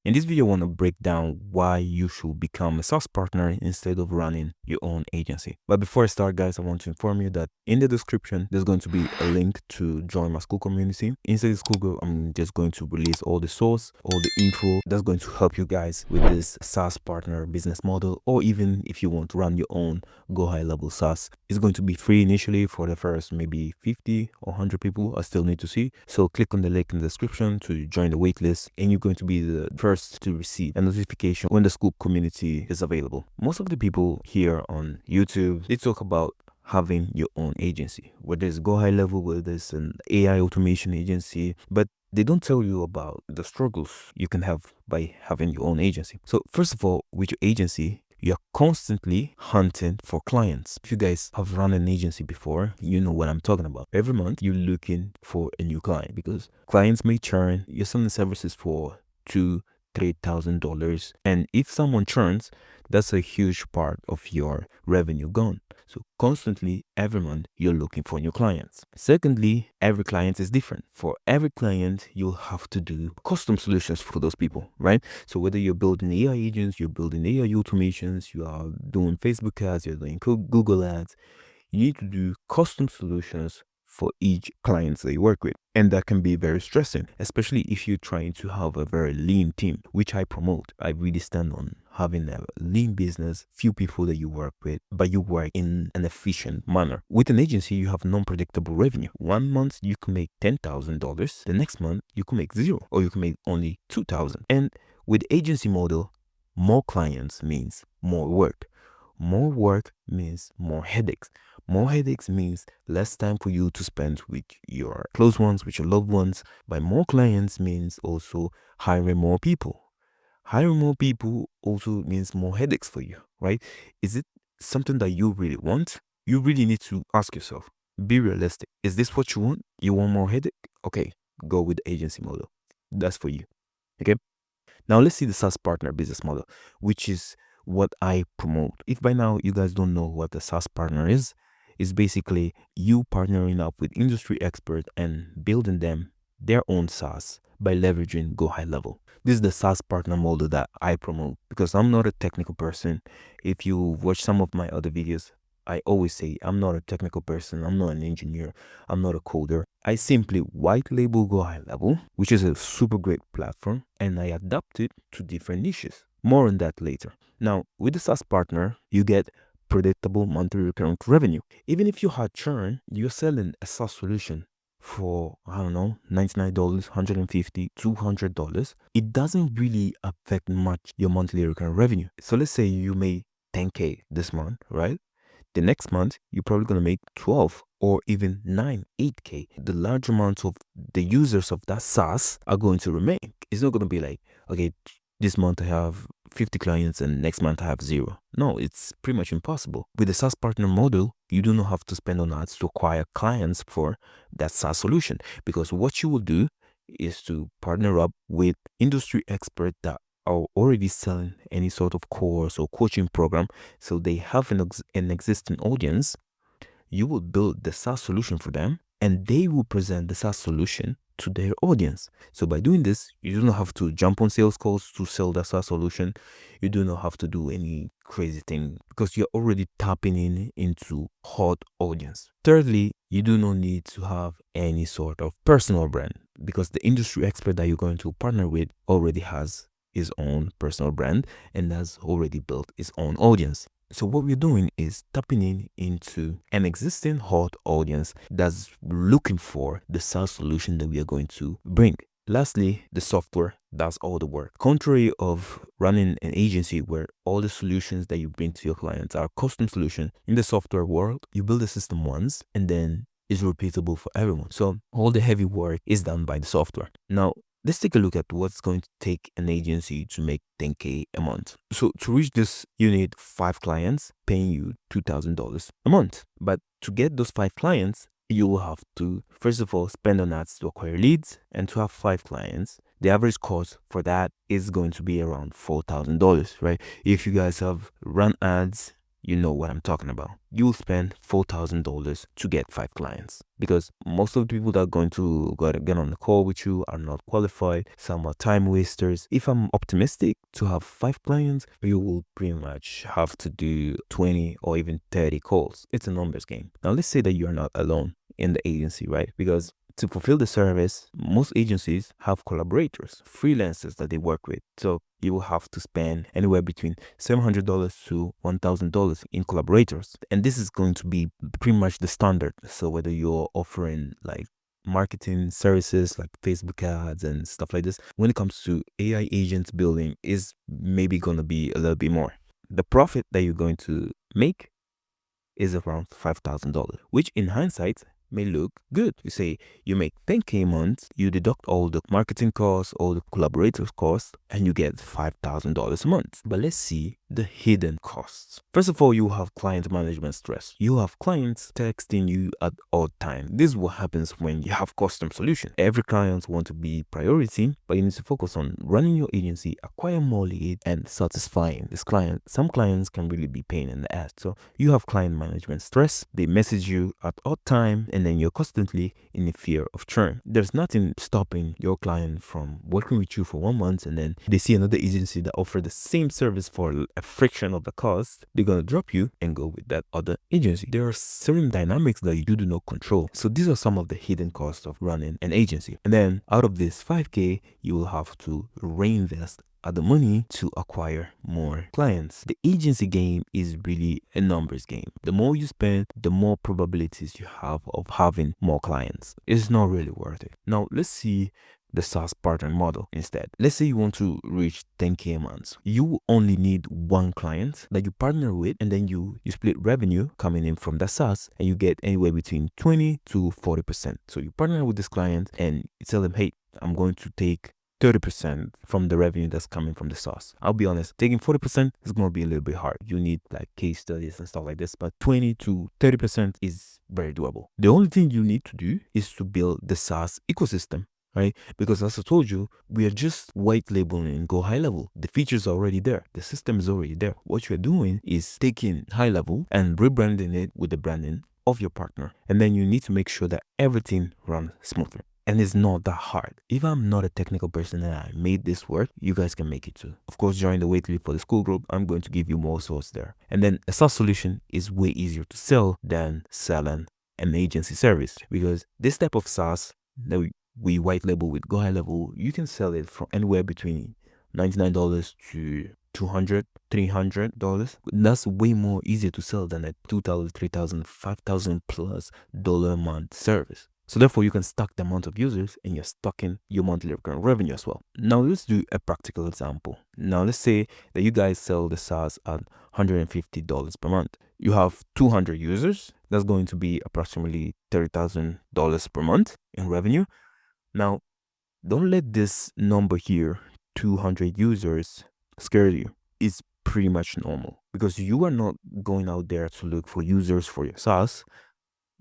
In this video, I want to break down why you should become a SaaS partner instead of running your own agency. But before I start, guys, I want to inform you that in the description, there's going to be a link to join my school community. Inside the school, I'm just going to release all the source, all the info that's going to help you guys with this SaaS partner business model, or even if you want to run your own go high level SaaS. It's going to be free initially for the first maybe 50 or 100 people I still need to see. So click on the link in the description to join the waitlist, and you're going to be the first to receive a notification when the school community is available. Most of the people here on YouTube, they talk about having your own agency, whether it's go high level, whether it's an AI automation agency, but they don't tell you about the struggles you can have by having your own agency. So first of all, with your agency, you're constantly hunting for clients. If you guys have run an agency before, you know what I'm talking about. Every month, you're looking for a new client because clients may churn. You're selling services for $2,000-$3,000, and if someone churns, that's a huge part of your revenue gone. So constantly, every month, you're looking for new clients. Secondly, every client is different. For every client, you'll have to do custom solutions for those people, right? So whether you're building AI agents, you're building AI automations, you are doing Facebook ads, you're doing Google ads, you need to do custom solutions for each client that you work with. And that can be very stressing, especially if you're trying to have a very lean team, which I promote. I really stand on having a lean business, few people that you work with, but you work in an efficient manner. With an agency, you have non-predictable revenue. 1 month, you can make $10,000. The next month, you can make zero, or you can make only $2,000. And with agency model, more clients means more work. More work means more headaches. More headaches means less time for you to spend with your close ones, with your loved ones. But more clients means also hiring more people. Hiring more people also means more headaches for you, right? Is it something that you really want? You really need to ask yourself, be realistic. Is this what you want? You want more headache? Okay, go with the agency model. That's for you. Okay. Now let's see the SaaS partner business model, which is what I promote. If by now you guys don't know what the SaaS partner is, it's basically you partnering up with industry experts and building them their own SaaS by leveraging Go High Level. This is the SaaS partner model that I promote because I'm not a technical person. If you watch some of my other videos, I always say I'm not a technical person, I'm not an engineer, I'm not a coder. I simply white label Go High Level, which is a super great platform, and I adapt it to different niches. More on that later. Now, with the SaaS partner, you get predictable monthly recurring revenue. Even if you had churn, you're selling a SaaS solution for, I don't know, $99, $150, $200. It doesn't really affect much your monthly recurring revenue. So let's say you made 10K this month, right? The next month, you're probably going to make 12 or even 9, 8K. The large amount of the users of that SaaS are going to remain. It's not going to be like, okay, this month I have 50 clients and next month I have 0. No, it's pretty much impossible. With the SaaS partner model, you do not have to spend on ads to acquire clients for that SaaS solution, because what you will do is to partner up with industry experts that are already selling any sort of course or coaching program, so they have an existing audience. You will build the SaaS solution for them, and they will present the SaaS solution to their audience. So by doing this, you do not have to jump on sales calls to sell the SaaS solution. You do not have to do any crazy thing because you're already tapping into hot audience. Thirdly, you do not need to have any sort of personal brand because the industry expert that you're going to partner with already has his own personal brand and has already built his own audience. So what we're doing is tapping into an existing hot audience that's looking for the SaaS solution that we are going to bring. Lastly, the software does all the work. Contrary of running an agency where all the solutions that you bring to your clients are custom solutions, in the software world, you build a system once and then it's repeatable for everyone. So all the heavy work is done by the software. Now, let's take a look at what's going to take an agency to make 10K a month. So to reach this, you need 5 clients paying you $2,000 a month. But to get those 5 clients, you will have to, first of all, spend on ads to acquire leads. And to have 5 clients, the average cost for that is going to be around $4,000, right? If you guys have run ads you know what I'm talking about. You will spend $4,000 to get 5 clients, because most of the people that are going to get on the call with you are not qualified. Some are time wasters. If I'm optimistic to have 5 clients, you will pretty much have to do 20 or even 30 calls. It's a numbers game. Now let's say that you're not alone in the agency, right? Because to fulfill the service, most agencies have collaborators, freelancers that they work with. So you will have to spend anywhere between $700 to $1,000 in collaborators. And this is going to be pretty much the standard. So whether you're offering like marketing services like Facebook ads and stuff like this, when it comes to AI agents building, is maybe going to be a little bit more. The profit that you're going to make is around $5,000, which in hindsight may look good. You say you make 10K a month, you deduct all the marketing costs, all the collaborators costs, and you get $5,000 a month. But let's see the hidden costs. First of all, you have client management stress. You have clients texting you at all time. This is what happens when you have custom solution. Every client wants to be priority, but you need to focus on running your agency, acquire more leads, and satisfying this client. Some clients can really be pain in the ass. So you have client management stress. They message you at all time, and then you're constantly in the fear of churn. There's nothing stopping your client from working with you for 1 month, and then they see another agency that offers the same service for a fraction of the cost. They're gonna drop you and go with that other agency. There are certain dynamics that you do not control. So these are some of the hidden costs of running an agency. And then out of this 5K, you will have to reinvest the money to acquire more clients. The agency game is really a numbers game. The more you spend, the more probabilities you have of having more clients. It's not really worth it. Now let's see the SaaSpartner model instead. Let's say you want to reach 10K a month. You only need 1 client that you partner with, and then you split revenue coming in from the SaaS, and you get anywhere between 20 to 40%. So you partner with this client and you tell them, hey, I'm going to take 30% from the revenue that's coming from the SaaS. I'll be honest, taking 40% is going to be a little bit hard. You need like case studies and stuff like this, but 20 to 30% is very doable. The only thing you need to do is to build the SaaS ecosystem, right? Because as I told you, we are just white labeling and go high level. The features are already there. The system is already there. What you're doing is taking high level and rebranding it with the branding of your partner. And then you need to make sure that everything runs smoothly. And it's not that hard. If I'm not a technical person and I made this work, you guys can make it too. Of course, join the waitlist for the school group. I'm going to give you more source there. And then a SaaS solution is way easier to sell than selling an agency service, because this type of SaaS that we white label with go high level, you can sell it from anywhere between $99 to $200, $300. That's way more easier to sell than a $2,000, $3,000, $5,000 plus dollar a month service. So therefore, you can stack the amount of users and you're stacking your monthly recurring revenue as well. Now let's do a practical example. Now let's say that you guys sell the SaaS at $150 per month. You have 200 users. That's going to be approximately $30,000 per month in revenue. Now, don't let this number here, 200 users, scare you. It's pretty much normal, because you are not going out there to look for users for your SaaS.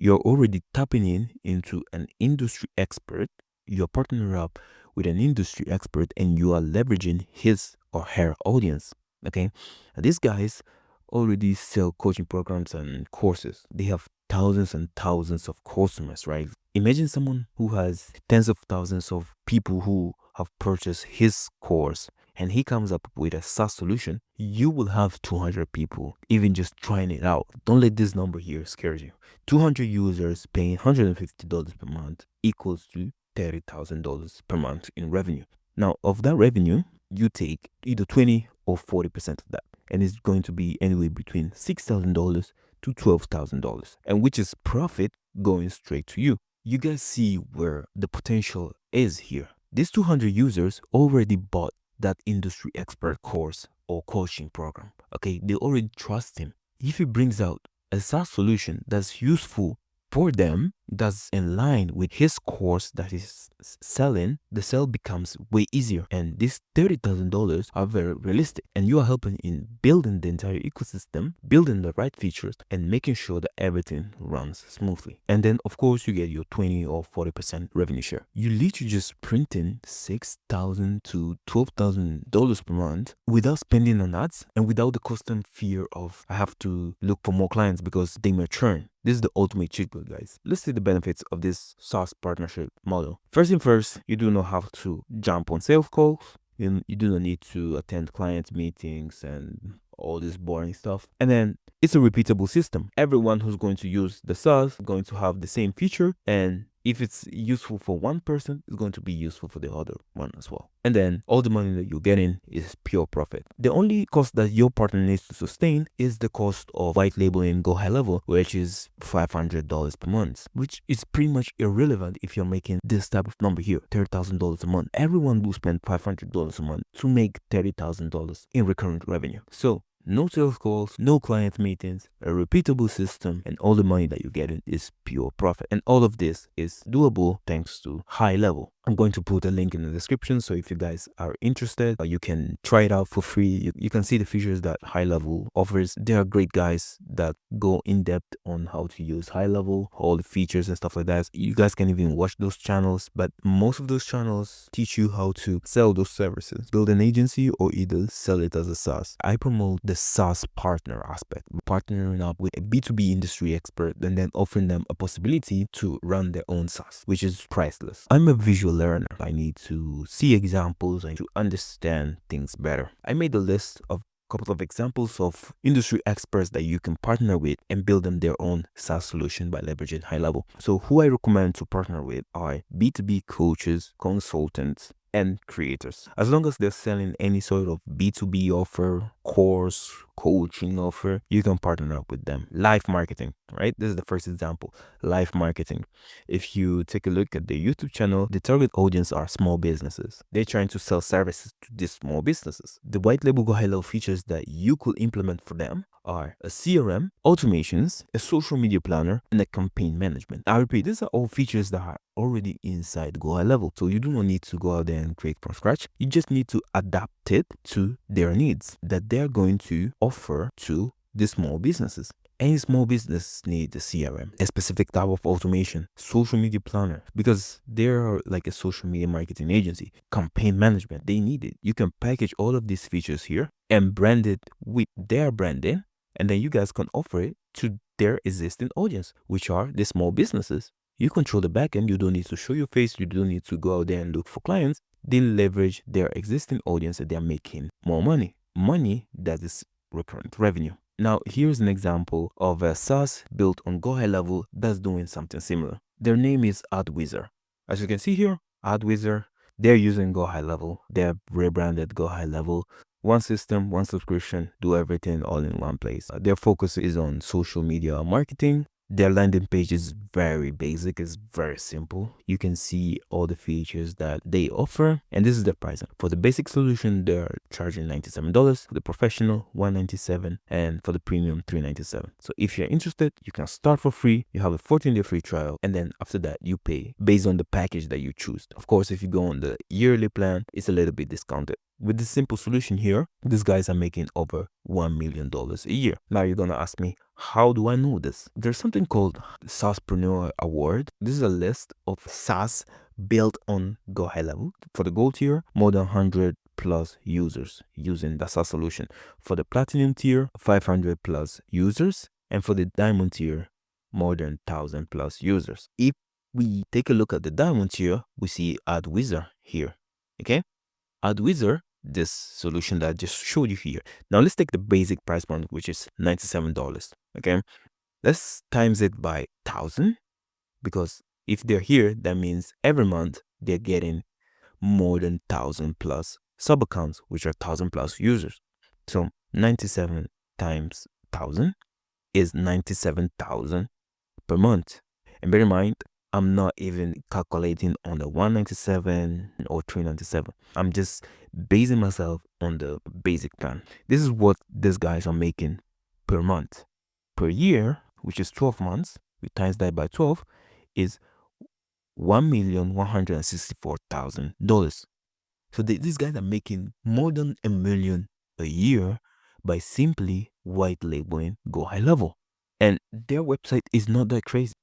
You're already tapping into an industry expert. You're partnering up with an industry expert and you are leveraging his or her audience. Okay. And these guys already sell coaching programs and courses. They have thousands and thousands of customers, right? Imagine someone who has tens of thousands of people who have purchased his course, and he comes up with a SaaS solution. You will have 200 people even just trying it out. Don't let this number here scare you. 200 users paying $150 per month equals to $30,000 per month in revenue. Now, of that revenue, you take either 20 or 40% of that, and it's going to be anywhere between $6,000 to $12,000, and which is profit going straight to you. You guys see where the potential is here. These 200 users already bought that industry expert course or coaching program. Okay, they already trust him. If he brings out a SaaS solution that's useful for them, that's in line with his course that he's selling, the sale becomes way easier. And these $30,000 are very realistic. And you are helping in building the entire ecosystem, building the right features, and making sure that everything runs smoothly. And then, of course, you get your 20 or 40% revenue share. You literally just printing $6,000 to $12,000 per month without spending on ads and without the constant fear of I have to look for more clients because they may churn. This is the ultimate cheat code, guys. Let's see the benefits of this SaaS partnership model. First thing first, you do not have to jump on sales calls. You do not need to attend client meetings and all this boring stuff. And then it's a repeatable system. Everyone who's going to use the SaaS is going to have the same feature, and if it's useful for one person, it's going to be useful for the other one as well. And then all the money that you're getting is pure profit. The only cost that your partner needs to sustain is the cost of white labeling Go High Level, which is $500 per month, which is pretty much irrelevant if you're making this type of number here, $30,000 a month. Everyone will spend $500 a month to make $30,000 in recurrent revenue. So no sales calls, no client meetings, a repeatable system, and all the money that you're getting is pure profit. And all of this is doable thanks to High Level. I'm going to put a link in the description, so if you guys are interested, you can try it out for free. You can see the features that High Level offers. There are great guys that go in depth on how to use High Level, all the features and stuff like that. You guys can even watch those channels, but most of those channels teach you how to sell those services, build an agency, or either sell it as a SaaS. I promote the SaaS partner aspect, partnering up with a B2B industry expert and then offering them a possibility to run their own SaaS, which is priceless. I'm a visual learner. I need to see examples and to understand things better. I made a list of a couple of examples of industry experts that you can partner with and build them their own SaaS solution by leveraging High Level. So who I recommend to partner with are B2B coaches, consultants, and creators. As long as they're selling any sort of B2B offer, course, coaching offer, you can partner up with them. Live marketing, right? This is the first example. Live marketing. If you take a look at the YouTube channel, the target audience are small businesses. They're trying to sell services to these small businesses. The white label Go High Level features that you could implement for them are a CRM, automations, a social media planner, and a campaign management. I repeat, these are all features that are already inside Go High Level. So you do not need to go out there and create from scratch. You just need to adapt it to their needs that they're going to offer to the small businesses. Any small business needs a CRM, a specific type of automation, social media planner, because they're like a social media marketing agency. Campaign management, they need it. You can package all of these features here and brand it with their branding, and then you guys can offer it to their existing audience, which are the small businesses. You control the backend. You don't need to show your face. You don't need to go out there and look for clients. They leverage their existing audience and they're making more money. Money that is recurrent revenue. Now, here's an example of a SaaS built on Go High Level that's doing something similar. Their name is AdWizard. As you can see here, AdWizard, they're using Go High Level. They're rebranded Go High Level. One system, one subscription, do everything all in one place. Their focus is on social media marketing. Their landing page is very basic, it's very simple. You can see all the features that they offer, and this is the price. For the basic solution, they're charging $97. For the professional, $197, and for the premium, $397. So if you're interested, you can start for free. You have a 14-day free trial, and then after that, you pay based on the package that you choose. Of course, if you go on the yearly plan, it's a little bit discounted. With this simple solution here, these guys are making over $1 million a year. Now you're gonna ask me, how do I know this? There's something called SaaSpartner Award. This is a list of SaaS built on Go High Level. For the gold tier, more than 100 plus users using the SaaS solution. For the platinum tier, 500 plus users. And for the diamond tier, more than 1,000 plus users. If we take a look at the diamond tier, we see AdWizard here. Okay? AdWizard, this solution that I just showed you here. Now let's take the basic price point, which is $97. Okay, let's times it by 1,000, because if they're here, that means every month they're getting more than 1,000 plus sub accounts, which are 1,000 plus users. So 97 times 1,000 is 97,000 per month. And bear in mind, I'm not even calculating on the 197 or 397. I'm just basing myself on the basic plan. This is what these guys are making per month. Per year, which is 12 months, we times that by 12, is $1,164,000. So these guys are making more than $1 million a year by simply white labeling Go High Level. And their website is not that crazy.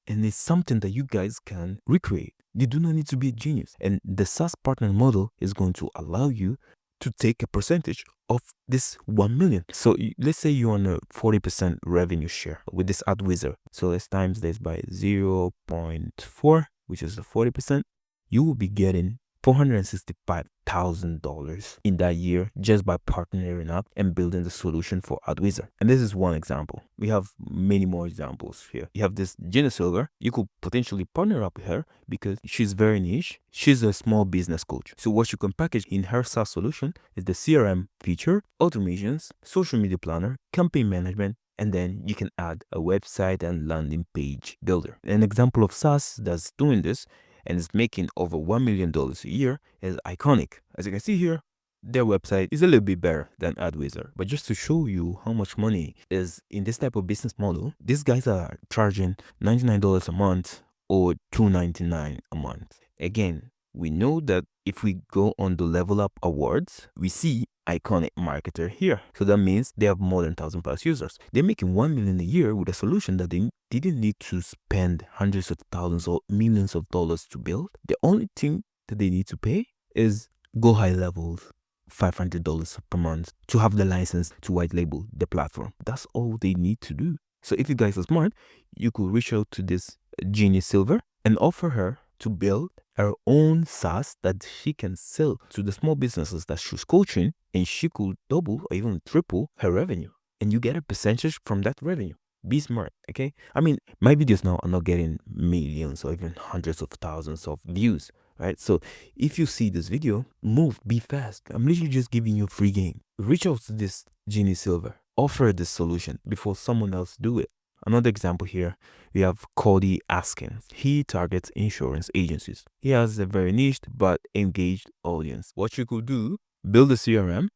And it's something that you guys can recreate. You do not need to be a genius. And the SaaS partner model is going to allow you to take a percentage of this 1 million. So let's say you're on a 40% revenue share with this ad wizard. So let's times this by 0.4, which is the 40%. You will be getting $465,000 in that year just by partnering up and building the solution for AdWizard. And this is one example. We have many more examples here. You have this Gina Silver. You could potentially partner up with her because she's very niche. She's a small business coach. So what you can package in her SaaS solution is the CRM feature, automations, social media planner, campaign management, and then you can add a website and landing page builder. An example of SaaS that's doing this and is making over $1 million a year is Iconic. As you can see here, their website is a little bit better than AdWizard. But just to show you how much money is in this type of business model, these guys are charging $99 a month or $299 a month. Again, we know that if we go on the Level Up Awards, we see Iconic Marketer here. So that means they have more than 1,000 plus users. They're making $1 million a year with a solution that they didn't need to spend hundreds of thousands or millions of dollars to build. The only thing that they need to pay is Go High Levels, $500 per month to have the license to white label the platform. That's all they need to do. So if you guys are smart, you could reach out to this Jeannie Silver and offer her to build her own SaaS that she can sell to the small businesses that she's coaching, and she could double or even triple her revenue. And you get a percentage from that revenue. Be smart, okay? I mean, my videos now are not getting millions or even hundreds of thousands of views, right? So if you see this video, move, be fast. I'm literally just giving you a free game. Reach out to this Jeannie Silver. Offer this solution before someone else do it. Another example here, we have Cody Askins. He targets insurance agencies. He has a very niche but engaged audience. What you could do, build a CRM,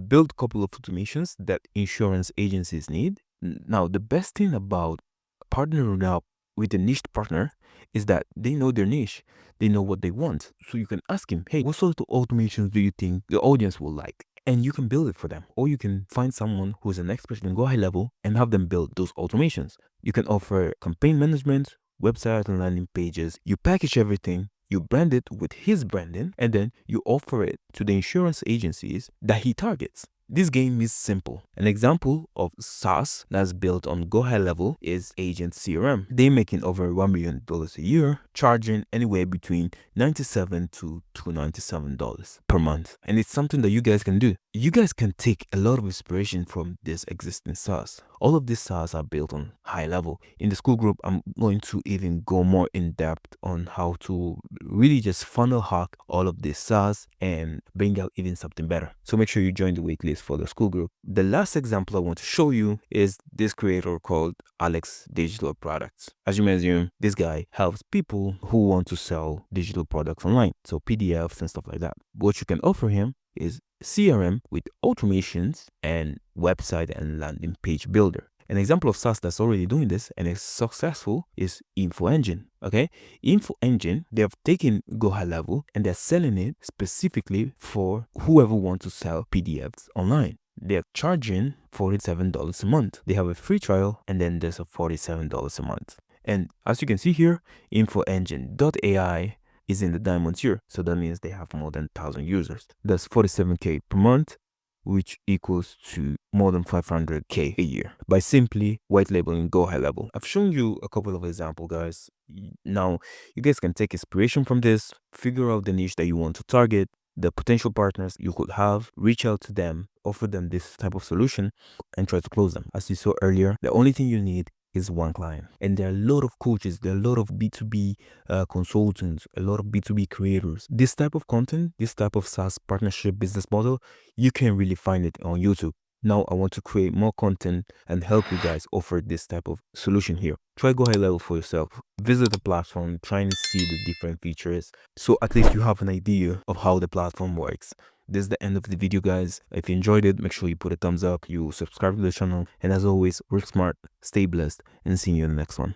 build a couple of automations that insurance agencies need. Now, the best thing about partnering up with a niche partner is that they know their niche. They know what they want. So you can ask him, hey, what sort of automations do you think the audience will like? And you can build it for them. Or you can find someone who's an expert and Go High Level and have them build those automations. You can offer campaign management, website and landing pages. You package everything, you brand it with his branding, and then you offer it to the insurance agencies that he targets. This game is simple. An example of SaaS that's built on Go High Level is Agent CRM. They're making over $1 million a year, charging anywhere between $97 to $297 per month. And it's something that you guys can do. You guys can take a lot of inspiration from this existing SaaS. All of these SaaS are built on high level. In the school group, I'm going to even go more in depth on how to really just funnel hack all of this SaaS and bring out even something better. So make sure you join the waitlist for the school group. The last example I want to show you is this creator called Alex Digital Products. As you may assume, this guy helps people who want to sell digital products online. So PDFs and stuff like that. What you can offer him is CRM with automations and website and landing page builder. An example of SaaS that's already doing this and is successful is Info Engine. Okay, Info Engine, they have taken Go High Level and they're selling it specifically for whoever wants to sell PDFs online. They're charging $47 a month. They have a free trial and then there's a $47 a month. And as you can see here, InfoEngine.ai is in the diamond tier. So that means they have more than 1,000 users. That's $47K per month, which equals to more than $500K a year by simply white labeling Go High Level. I've shown you a couple of examples, guys. Now, you guys can take inspiration from this, figure out the niche that you want to target, the potential partners you could have, reach out to them, offer them this type of solution, and try to close them. As you saw earlier, the only thing you need is one client. And there are a lot of coaches, there are a lot of B2B consultants, a lot of B2B creators. This type of content, this type of SaaS partnership business model, you can really find it on YouTube. Now I want to create more content and help you guys offer this type of solution here. Try Go High Level for yourself. Visit the platform, try and see the different features. So at least you have an idea of how the platform works. This is the end of the video, guys. If you enjoyed it, make sure you put a thumbs up, you subscribe to the channel, and as always, work smart, stay blessed, and see you in the next one.